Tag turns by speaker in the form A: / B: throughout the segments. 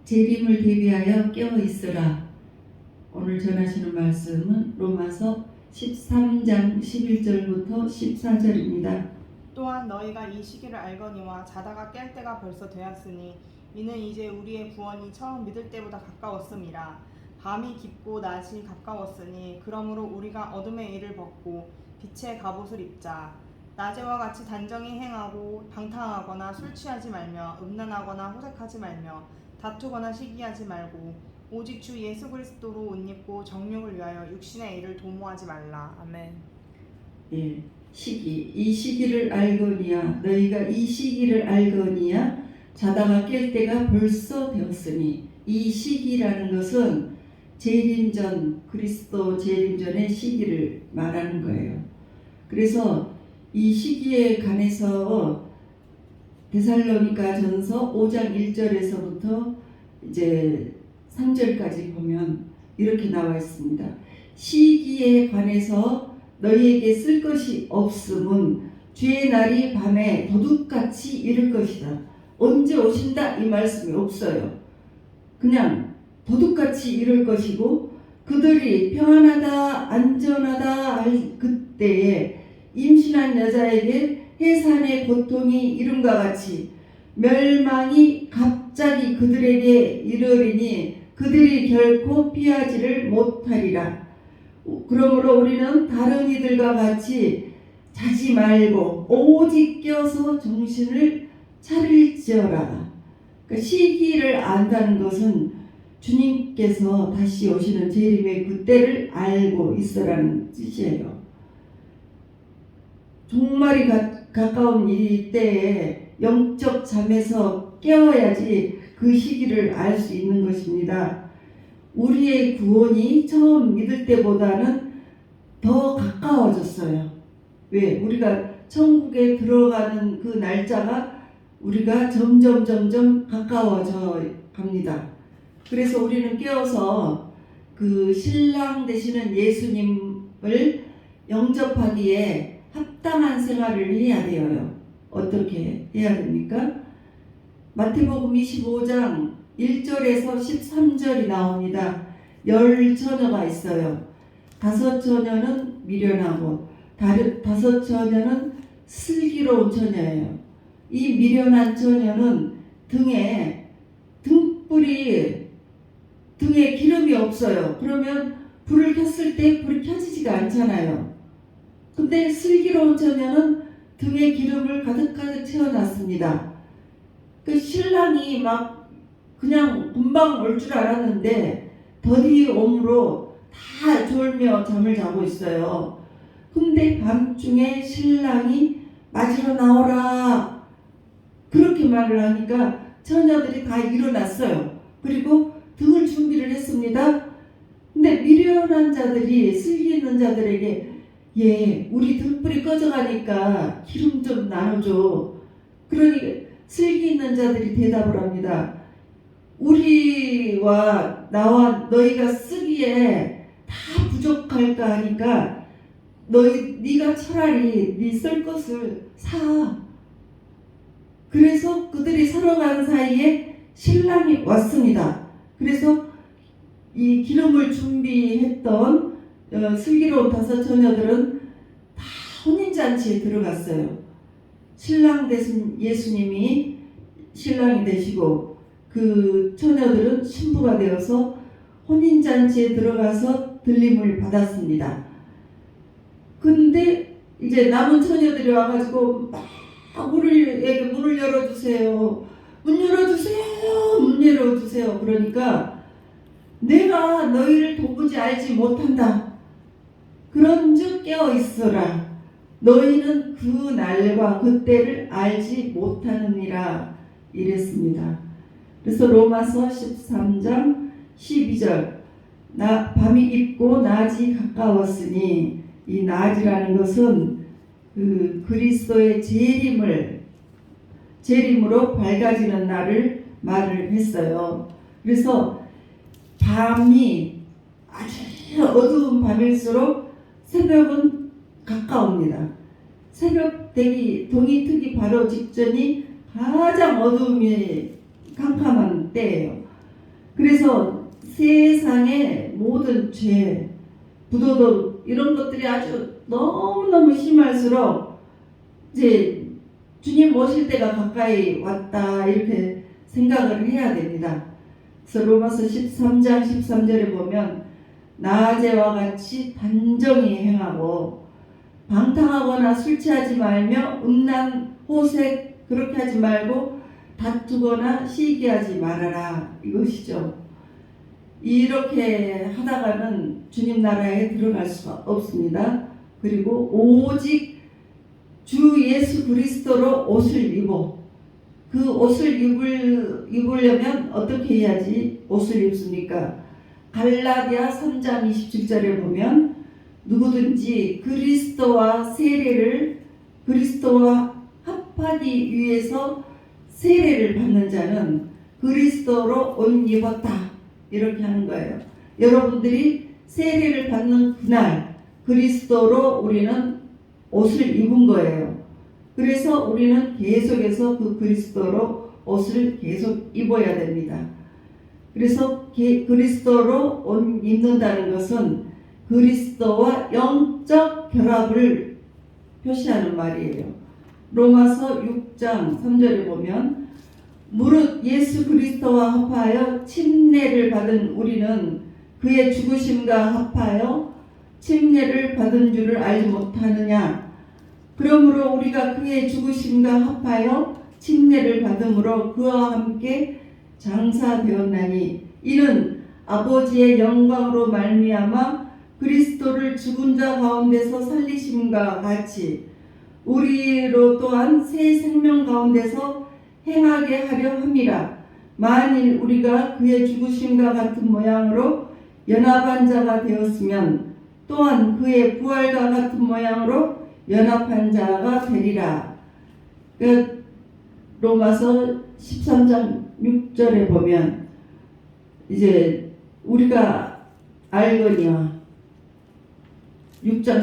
A: 재림을 대비하여 깨어 있으라. 오늘 전하시는 말씀은 로마서 13장 11절부터 14절입니다.
B: 또한 너희가 이 시기를 알거니와 자다가 깰 때가 벌써 되었으니 이는 이제 우리의 구원이 처음 믿을 때보다 가까웠음이라. 밤이 깊고 낮이 가까웠으니 그러므로 우리가 어둠의 일을 벗고 빛의 갑옷을 입자. 낮에와 같이 단정히 행하고 방탕하거나 술 취하지 말며 음란하거나 호색하지 말며 다투거나 시기하지 말고 오직 주 예수 그리스도로 옷 입고 정욕을 위하여 육신의 일을 도모하지 말라. 아멘.
A: 예, 이 시기를 알거니와 너희가 이 시기를 알거니와 자다가 깰 때가 벌써 되었으니, 이 시기라는 것은 재림전, 그리스도 재림전의 시기를 말하는 거예요. 그래서 이 시기에 관해서 데살로니가 전서 5장 1절에서부터 이제 3절까지 보면 이렇게 나와 있습니다. 시기에 관해서 너희에게 쓸 것이 없음은 주의 날이 밤에 도둑같이 이를 것이다. 언제 오신다 이 말씀이 없어요. 그냥 도둑같이 이를 것이고, 그들이 평안하다 안전하다 할 그때에 임신한 여자에게 해산의 고통이 이름과 같이 멸망이 갑자기 그들에게 이르리니 그들이 결코 피하지를 못하리라. 그러므로 우리는 다른 이들과 같이 자지 말고 오직 깨어서 정신을 차릴지어라. 그러니까 시기를 안다는 것은 주님께서 다시 오시는 재림의 그때를 알고 있으라는 뜻이에요. 종말이 가까운 이 때에 영적 잠에서 깨어야지 그 시기를 알 수 있는 것입니다. 우리의 구원이 처음 믿을 때보다는 더 가까워졌어요. 왜? 우리가 천국에 들어가는 그 날짜가 우리가 점점 가까워져 갑니다. 그래서 우리는 깨어서 그 신랑 되시는 예수님을 영접하기에 합당한 생활을 해야 돼요. 어떻게 해야 됩니까? 마태복음 25장 1절에서 13절이 나옵니다. 10처녀가 있어요. 5처녀는 미련하고 5처녀는 슬기로운 처녀예요. 이 미련한 처녀는 등에 기름이 없어요. 그러면 불을 켰을 때 불이 켜지지가 않잖아요. 근데 슬기로운 처녀는 등에 기름을 가득 채워놨습니다. 그 신랑이 막 그냥 금방 올 줄 알았는데 더디 옴으로 다 졸며 잠을 자고 있어요. 근데 밤중에 신랑이 맞으러 나오라 그렇게 말을 하니까 처녀들이 다 일어났어요. 그리고 등을 준비를 했습니다. 근데 미련한 자들이, 슬기 있는 자들에게 우리 등불이 꺼져가니까 기름 좀 나눠줘. 그러니 슬기 있는 자들이 대답을 합니다. 우리와 나와 너희가 쓰기에 다 부족할까 하니까 네가 차라리 네 쓸 것을 사. 그래서 그들이 사러 가는 사이에 신랑이 왔습니다. 그래서 이 기름을 준비했던 슬기로운 5처녀들은 다 혼인잔치에 들어갔어요. 신랑 되신 예수님이 신랑이 되시고 그 처녀들은 신부가 되어서 혼인잔치에 들어가서 들림을 받았습니다. 근데 이제 남은 처녀들이 와가지고 막 문을 열어주세요. 문 열어주세요. 그러니까 내가 너희를 도무지 알지 못한다. 그런즉 깨어 있어라. 너희는 그 날과 그때를 알지 못하느니라 이랬습니다. 그래서 로마서 13장 12절 밤이 깊고 낮이 가까웠으니, 이 낮이라는 것은 그 그리스도의 재림으로 밝아지는 날을 말을 했어요. 그래서 밤이 아주 어두운 밤일수록 새벽은 가까웁니다. 새벽 되기 동이 트기 바로 직전이 가장 어두움이 캄캄한 때예요. 그래서 세상의 모든 죄, 부도덕 이런 것들이 아주 너무너무 심할수록 이제 주님 오실 때가 가까이 왔다 이렇게 생각을 해야 됩니다. 그래서 로마서 13장 13절에 보면 나아제와 같이 단정히 행하고 방탕하거나 술 취하지 말며 음란 호색 그렇게 하지 말고 다투거나 시기하지 말아라 이것이죠. 이렇게 하다가는 주님 나라에 들어갈 수가 없습니다. 그리고 오직 주 예수 그리스도로 옷을 입어. 그 옷을 입으려면 어떻게 해야지 옷을 입습니까? 갈라디아 3장 27절에 보면 누구든지 그리스도와 세례를 그리스도와 합하기 위해서 세례를 받는 자는 그리스도로 옷 입었다 이렇게 하는 거예요. 여러분들이 세례를 받는 그날 그리스도로 우리는 옷을 입은 거예요. 그래서 우리는 계속해서 그 그리스도로 옷을 계속 입어야 됩니다. 그래서 그리스도로 옷 입는다는 것은 그리스도와 영적 결합을 표시하는 말이에요. 로마서 6장 3절에 보면 무릇 예수 그리스도와 합하여 침례를 받은 우리는 그의 죽으심과 합하여 침례를 받은 줄을 알지 못하느냐. 그러므로 우리가 그의 죽으심과 합하여 침례를 받음으로 그와 함께 장사되었나니 이는 아버지의 영광으로 말미암아 그리스도를 죽은 자 가운데서 살리심과 같이 우리로 또한 새 생명 가운데서 행하게 하려 함이라. 만일 우리가 그의 죽으심과 같은 모양으로 연합한 자가 되었으면 또한 그의 부활과 같은 모양으로 연합한 자가 되리라. 로마서 13장 6절에 보면 이제 우리가 알거니와 6장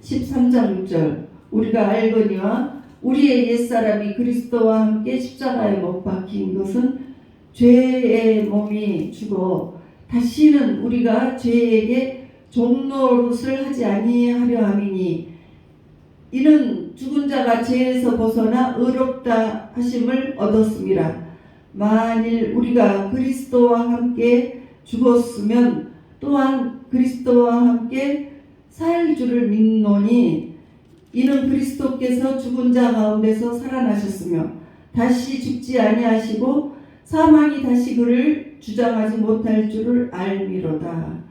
A: 13장 6절 우리가 알거니와 우리의 옛사람이 그리스도와 함께 십자가에 못 박힌 것은 죄의 몸이 죽어 다시는 우리가 죄에게 종노릇을 하지 아니하려 함이니 이는 죽은 자가 죄에서 벗어나 의롭다 하심을 얻었음이라. 만일 우리가 그리스도와 함께 죽었으면 또한 그리스도와 함께 살 줄을 믿노니 이는 그리스도께서 죽은 자 가운데서 살아나셨으며 다시 죽지 아니하시고 사망이 다시 그를 주장하지 못할 줄을 알미로다.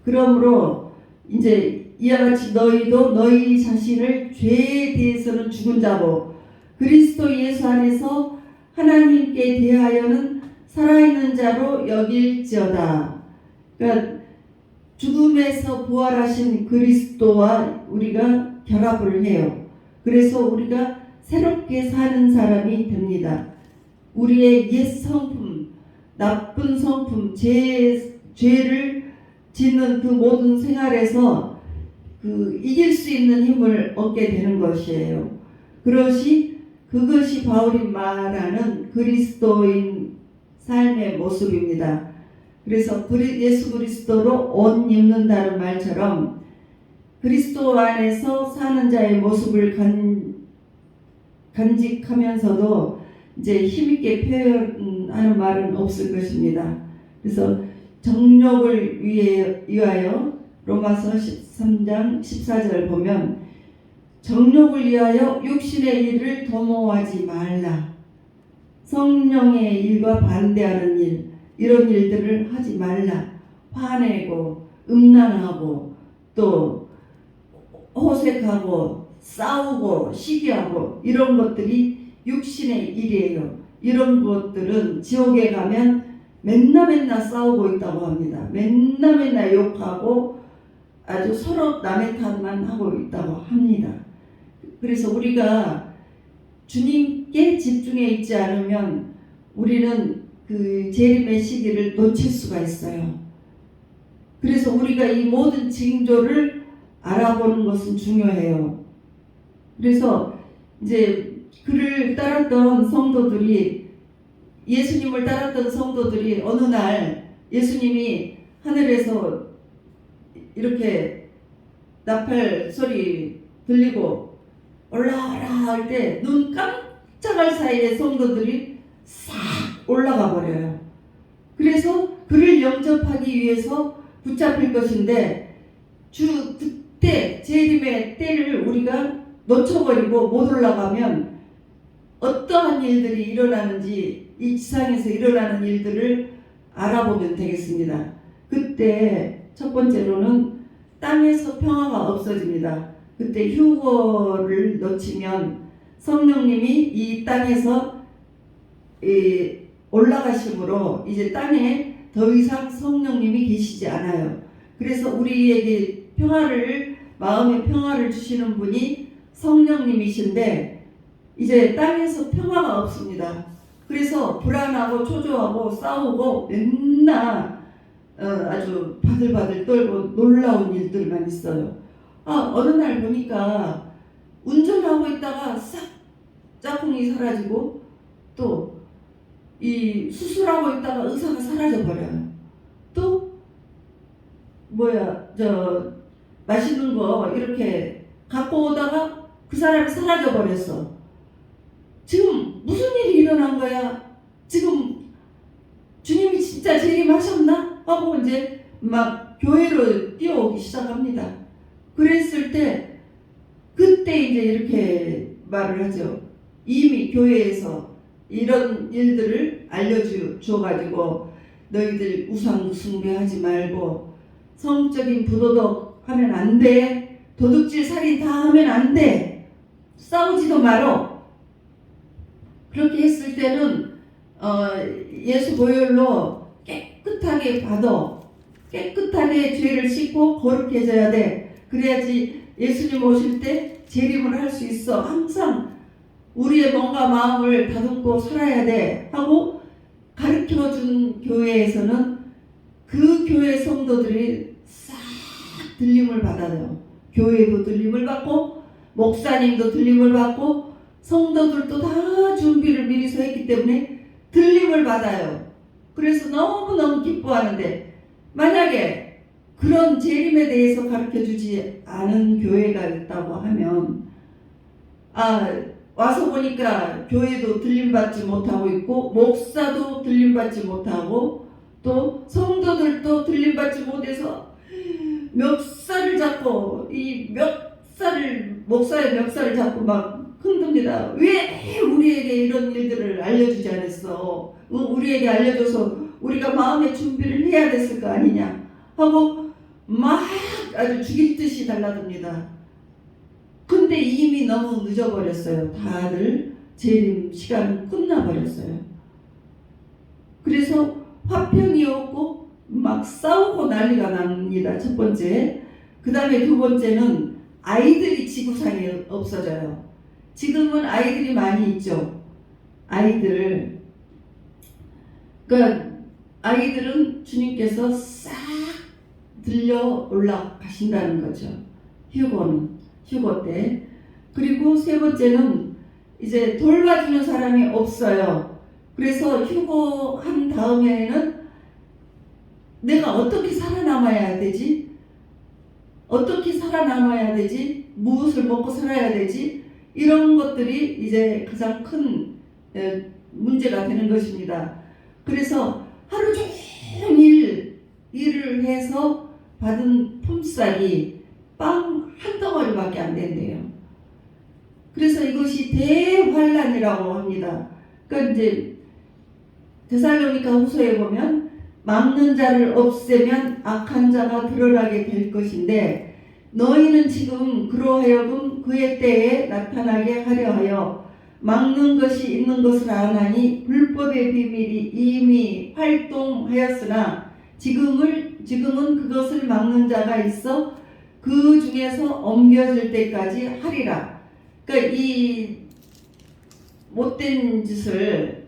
A: 그러므로 이제 이와 같이 너희도 너희 자신을 죄에 대해서는 죽은 자고 그리스도 예수 안에서 하나님께 대하여는 살아있는 자로 여길지어다. 그러니까 죽음에서 부활하신 그리스도와 우리가 결합을 해요. 그래서 우리가 새롭게 사는 사람이 됩니다. 우리의 옛 성품, 나쁜 성품, 죄를 짓는 그 모든 생활에서 이길 수 있는 힘을 얻게 되는 것이에요. 그것이 바울이 말하는 그리스도인 삶의 모습입니다. 그래서 예수 그리스도로 옷 입는다는 말처럼 그리스도 안에서 사는 자의 모습을 간직하면서도 이제 힘있게 표현하는 말은 없을 것입니다. 그래서 정욕을 위하여 로마서 13장 14절 보면 정욕을 위하여 육신의 일을 도모하지 말라. 성령의 일과 반대하는 일, 이런 일들을 하지 말라. 화내고 음란하고 또 호색하고 싸우고 시기하고 이런 것들이 육신의 일이에요. 이런 것들은 지옥에 가면 맨날 싸우고 있다고 합니다. 맨날 욕하고 아주 서로 남의 탓만 하고 있다고 합니다. 그래서 우리가 주님께 집중해 있지 않으면 우리는 그 재림의 시기를 놓칠 수가 있어요. 그래서 우리가 이 모든 징조를 알아보는 것은 중요해요. 그래서 이제 그를 따랐던 성도들이 예수님을 따랐던 성도들이 어느 날 예수님이 하늘에서 이렇게 나팔 소리 들리고 올라와라 할 때 눈 깜짝할 사이에 성도들이 싹 올라가 버려요. 그래서 그를 영접하기 위해서 붙잡힐 것인데 그때 재림의 때를 우리가 놓쳐버리고 못 올라가면 어떠한 일들이 일어나는지 이 지상에서 일어나는 일들을 알아보면 되겠습니다. 그때 첫 번째로는 땅에서 평화가 없어집니다. 그때 휴거를 놓치면 성령님이 이 땅에서 올라가심으로 이제 땅에 더 이상 성령님이 계시지 않아요. 그래서 우리에게 마음의 평화를 주시는 분이 성령님이신데 이제 땅에서 평화가 없습니다. 그래서 불안하고 초조하고 싸우고 맨날 아주 바들바들 떨고 놀라운 일들만 있어요. 어느 날 보니까 운전하고 있다가 싹 짝꿍이 사라지고 또 이 수술하고 있다가 의사가 사라져 버려요. 또 맛있는 거 이렇게 갖고 오다가 그 사람이 사라져 버렸어. 지금 무슨 일이 일어난 거야? 지금 주님이 진짜 재림하셨나? 하고 이제 막 교회로 뛰어오기 시작합니다. 그랬을 때 그때 이제 이렇게 말을 하죠. 이미 교회에서 이런 일들을 알려줘가지고 너희들 우상 숭배하지 말고 성적인 부도덕 하면 안 돼. 도둑질 살인 다 하면 안 돼. 싸우지도 말어. 그렇게 했을 때는 예수 보혈로 깨끗하게 받아 깨끗하게 죄를 씻고 거룩해져야 돼. 그래야지 예수님 오실 때 재림을 할 수 있어. 항상 우리의 몸과 마음을 다듬고 살아야 돼 하고 가르쳐준 교회에서는 그 교회 성도들이 싹 들림을 받아요. 교회도 들림을 받고 목사님도 들림을 받고 성도들도 다 준비를 미리서 했기 때문에 들림을 받아요. 그래서 너무너무 기뻐하는데 만약에 그런 재림에 대해서 가르쳐주지 않은 교회가 있다고 하면 와서 보니까 교회도 들림받지 못하고 있고 목사도 들림받지 못하고 또 성도들도 들림받지 못해서 멱살을 잡고 목사의 멱살을 잡고 막 흔듭니다. 왜 우리에게 이런 일들을 알려주지 않았어? 우리에게 알려줘서 우리가 마음의 준비를 해야 됐을 거 아니냐 하고 막 아주 죽일 듯이 달라듭니다. 근데 이미 너무 늦어버렸어요. 다들 재림 시간은 끝나버렸어요. 그래서 화평이 없고 막 싸우고 난리가 납니다. 첫 번째. 그 다음에 두 번째는 아이들이 지구상에 없어져요. 지금은 아이들이 많이 있죠. 그러니까 아이들은 주님께서 싹 들려 올라가신다는 거죠. 휴거 때. 그리고 세 번째는 이제 돌봐주는 사람이 없어요. 그래서 휴거한 다음에는 내가 어떻게 살아남아야 되지? 무엇을 먹고 살아야 되지? 이런 것들이 이제 가장 큰 문제가 되는 것입니다. 그래서 하루 종일 일을 해서 받은 품삯이 빵 한 덩어리밖에 안 된대요. 그래서 이것이 대환란이라고 합니다. 그러니까 이제 데살로니가 후서에 보면 막는 자를 없애면 악한 자가 드러나게 될 것인데 너희는 지금 그러하여금 그의 때에 나타나게 하려 하여 막는 것이 있는 것을 아나니 불법의 비밀이 이미 활동하였으나 지금은 그것을 막는 자가 있어 그 중에서 옮겨질 때까지 하리라. 그러니까 이 못된 짓을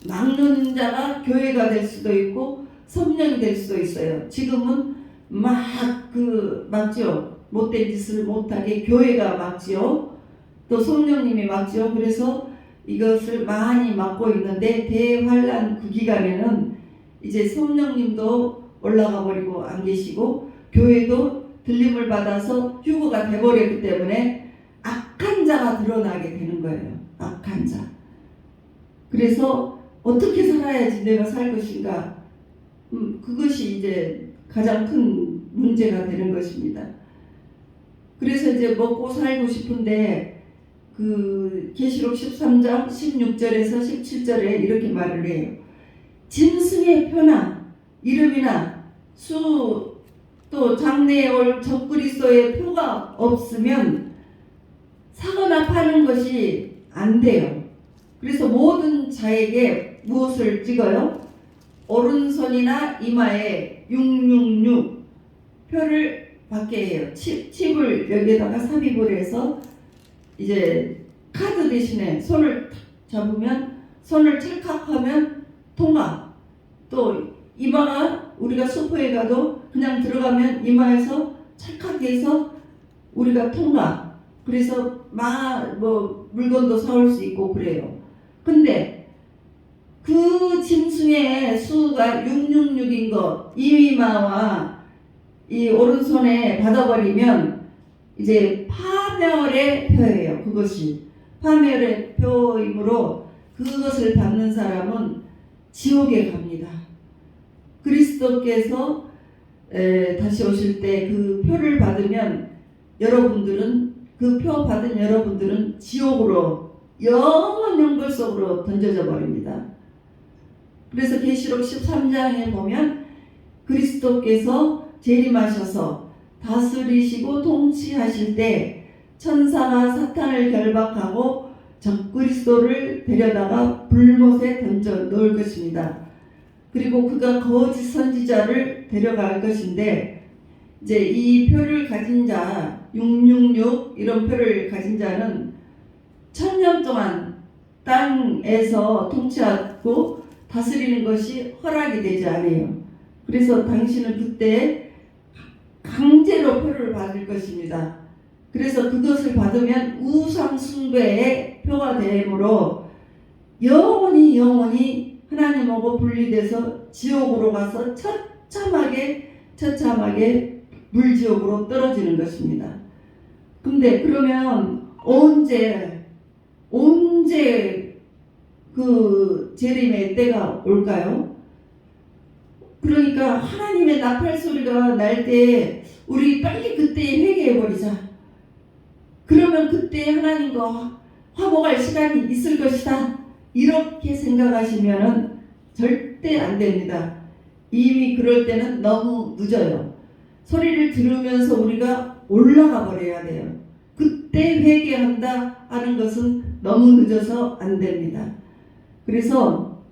A: 막는 자가 교회가 될 수도 있고 성령이 될 수도 있어요. 지금은 막죠. 못된 짓을 못하게 교회가 막지요. 또 성령님이 막지요. 그래서 이것을 많이 맡고 있는데 대환란 그 기간에는 이제 성령님도 올라가 버리고 안 계시고 교회도 들림을 받아서 휴거가 돼버렸기 때문에 악한 자가 드러나게 되는 거예요. 악한 자. 그래서 어떻게 살아야지 내가 살 것인가? 그것이 이제 가장 큰 문제가 되는 것입니다. 그래서 이제 먹고 살고 싶은데 그 계시록 13장 16절에서 17절에 이렇게 말을 해요. 짐승의 표나 이름이나 수 또 장래에 올 적그리스도의 표가 없으면 사거나 파는 것이 안 돼요. 그래서 모든 자에게 무엇을 찍어요? 오른손이나 이마에 666 표를 받게 해요. 칩을 여기에다가 삽입을 해서 이제 카드 대신에 손을 잡으면 손을 찰칵하면 통과. 또 이마가 우리가 슈퍼에 가도 그냥 들어가면 이마에서 찰칵해서 우리가 통과. 그래서 뭐 물건도 사올 수 있고 그래요. 근데 그 짐승의 수가 666인 거 이마와 이 오른손에 받아버리면 이제 파멸의 표예요. 그것이 파멸의 표이므로 그것을 받는 사람은 지옥에 갑니다. 그리스도께서 다시 오실 때 그 표를 받으면 여러분들은 그 표 받은 여러분들은 지옥으로 영원 영벌 속으로 던져져 버립니다. 그래서 계시록 13장에 보면 그리스도께서 재림하셔서 다스리시고 통치하실 때 천사가 사탄을 결박하고 적그리스도를 데려다가 불못에 던져 놓을 것입니다. 그리고 그가 거짓 선지자를 데려갈 것인데 이제 이 표를 가진 자 666 이런 표를 가진 자는 1000년 동안 땅에서 통치하고 다스리는 것이 허락이 되지 않아요. 그래서 당신은 그때 강제로 표를 받을 것입니다. 그래서 그것을 받으면 우상 숭배의 표가 되므로 영원히 하나님하고 분리돼서 지옥으로 가서 처참하게 물지옥으로 떨어지는 것입니다. 근데 그러면 언제 그 재림의 때가 올까요? 그러니까 하나님의 나팔 소리가 날 때 우리 빨리 그때 회개해버리자. 그러면 그때 하나님과 화목할 시간이 있을 것이다. 이렇게 생각하시면 절대 안 됩니다. 이미 그럴 때는 너무 늦어요. 소리를 들으면서 우리가 올라가 버려야 돼요. 그때 회개한다 하는 것은 너무 늦어서 안 됩니다. 그래서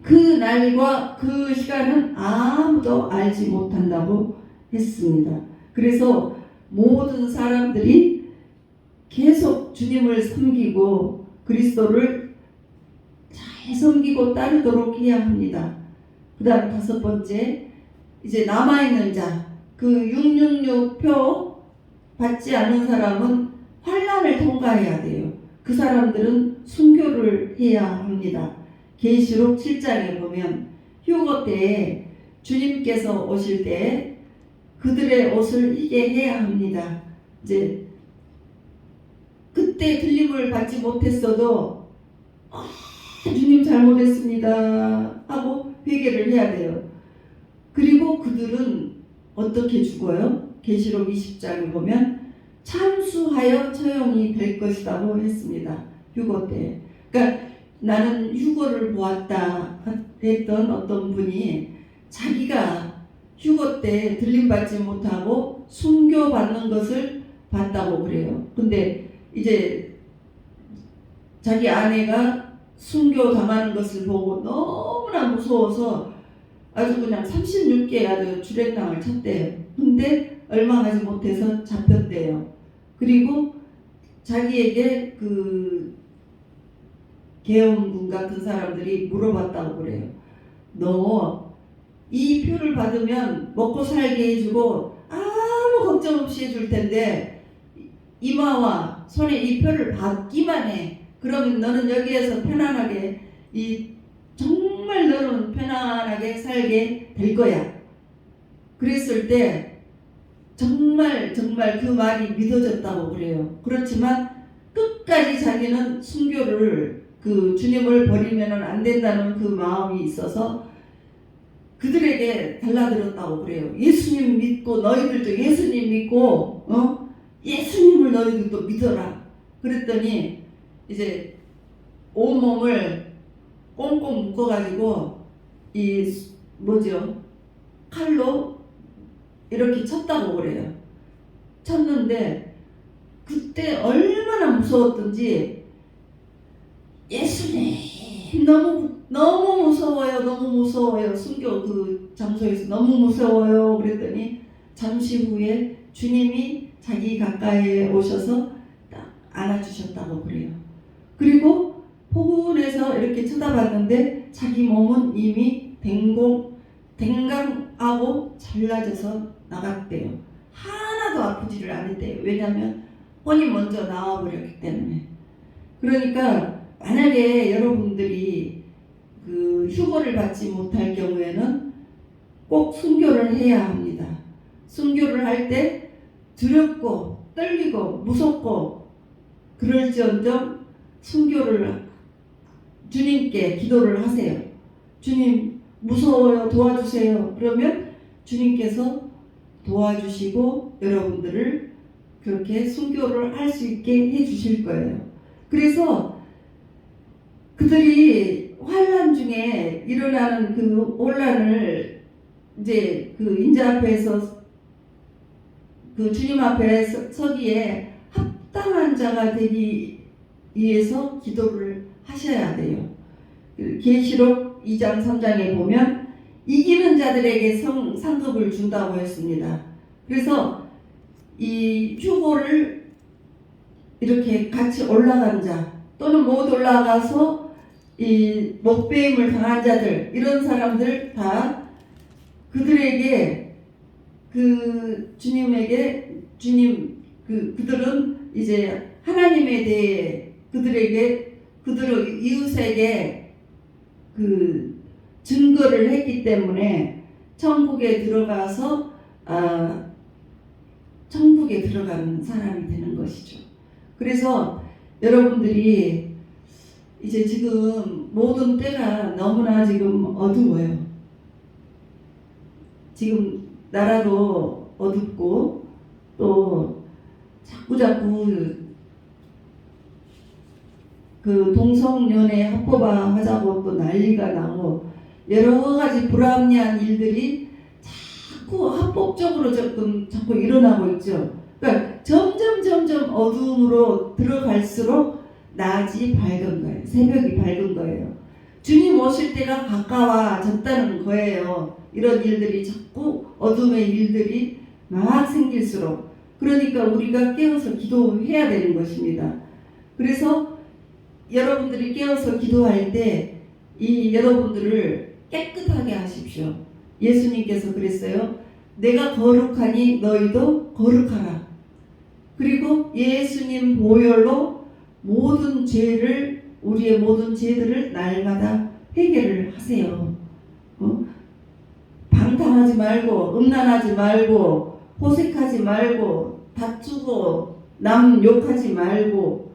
A: 그 날과 그 시간은 아무도 알지 못한다고 했습니다. 그래서 모든 사람들이 계속 주님을 섬기고 그리스도를 잘 섬기고 따르도록 해야 합니다. 그 다음 5번째, 이제 남아있는 자, 그 666표 받지 않은 사람은 환난을 통과해야 돼요. 그 사람들은 순교를 해야 합니다. 계시록 7장에 보면 휴거 때에 주님께서 오실 때 그들의 옷을 희게 해야 합니다. 이제 그때 들림을 받지 못했어도 주님 잘못했습니다 하고 회개를 해야 돼요. 그리고 그들은 어떻게 죽어요? 계시록 20장에 보면 참수하여 처형이 될 것이라고 했습니다. 휴거 때. 그러니까 나는 휴거를 보았다 했던 어떤 분이 자기가 휴거 때 들림받지 못하고 순교받는 것을 봤다고 그래요. 근데 이제 자기 아내가 순교 당하는 것을 보고 너무나 무서워서 아주 그냥 36개 아주 주랭랑을 쳤대요. 근데 얼마 가지 못해서 잡혔대요. 그리고 자기에게 그 계엄군 같은 사람들이 물어봤다고 그래요. 너 이 표를 받으면 먹고 살게 해주고 아무 걱정 없이 해줄 텐데 이마와 손에 이 표를 받기만 해. 그러면 너는 여기에서 편안하게 정말 너는 편안하게 살게 될 거야. 그랬을 때 정말 그 말이 믿어졌다고 그래요. 그렇지만 끝까지 자기는 순교를 주님을 버리면 안 된다는 그 마음이 있어서 그들에게 달라들었다고 그래요. 예수님 믿고 너희들도 예수님 믿고 예수님을 너희들도 믿어라. 그랬더니 이제 온몸을 꽁꽁 묶어가지고 칼로 이렇게 쳤다고 그래요. 쳤는데 그때 얼마나 무서웠던지 예수님 너무 무서워요. 순교 그 장소에서 너무 무서워요. 그랬더니 잠시 후에 주님이 자기 가까이에 오셔서 딱 안아주셨다고 그래요. 그리고 포근해서 이렇게 쳐다봤는데 자기 몸은 이미 댕강하고 잘라져서 나갔대요. 하나도 아프지를 않았대요. 왜냐하면 혼이 먼저 나와버렸기 때문에. 그러니까 만약에 여러분들이 휴거를 받지 못할 경우에는 꼭 순교를 해야 합니다. 순교를 할 때 두렵고 떨리고 무섭고 그럴지언정 순교를 주님께 기도를 하세요. 주님 무서워요, 도와주세요. 그러면 주님께서 도와주시고 여러분들을 그렇게 순교를 할 수 있게 해주실 거예요. 그래서 그들이 환난 중에 일어나는 그 혼란을 이제 인자 앞에서 주님 앞에 서기에 합당한 자가 되기 위해서 기도를 하셔야 돼요. 계시록 2장 3장에 보면 이기는 자들에게 상급을 준다고 했습니다. 그래서 이 휴고를 이렇게 같이 올라간 자 또는 못 올라가서 이 목배임을 당한 자들 이런 사람들 다 그들에게 주님에게 그들은 이제 하나님에 대해 그들의 이웃에게 증거를 했기 때문에 천국에 들어가서 천국에 들어가는 사람이 되는 것이죠. 그래서 여러분들이 이제 지금 모든 때가 너무나 지금 어두워요. 지금 나라도 어둡고 또 자꾸 동성연애 합법화하자고 또 난리가 나고 여러 가지 불합리한 일들이 자꾸 합법적으로 자꾸 일어나고 있죠. 그러니까 점점 어두움으로 들어갈수록 낮이 밝은 거예요. 새벽이 밝은 거예요. 주님 오실 때가 가까워졌다는 거예요. 이런 일들이 자꾸 어둠의 일들이 막 생길수록 그러니까 우리가 깨어서 기도해야 되는 것입니다. 그래서 여러분들이 깨어서 기도할 때 이 여러분들을 깨끗하게 하십시오. 예수님께서 그랬어요. 내가 거룩하니 너희도 거룩하라. 그리고 예수님 보혈로 우리의 모든 죄들을 날마다 회개를 하세요. 방탕하지 말고 음란하지 말고 호색하지 말고 다투고 남 욕하지 말고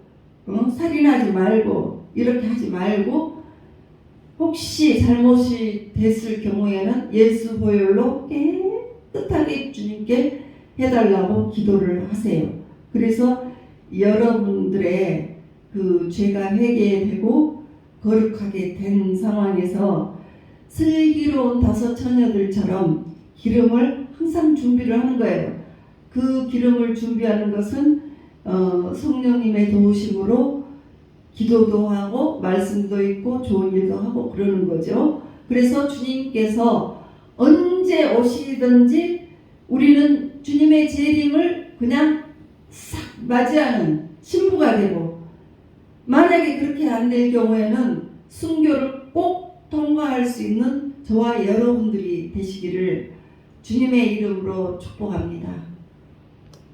A: 살인하지 말고 이렇게 하지 말고 혹시 잘못이 됐을 경우에는 예수 보혈로 깨끗하게 주님께 해달라고 기도를 하세요. 그래서 여러분들의 죄가 회개되고 거룩하게 된 상황에서 슬기로운 5 처녀들처럼 기름을 항상 준비를 하는 거예요. 그 기름을 준비하는 것은 성령님의 도우심으로 기도도 하고 말씀도 있고 좋은 일도 하고 그러는 거죠. 그래서 주님께서 언제 오시든지 우리는 주님의 재림을 그냥 싹 맞이하는 신부가 되고 만약에 그렇게 안 될 경우에는 순교를 꼭 통과할 수 있는 저와 여러분들이 되시기를 주님의 이름으로 축복합니다.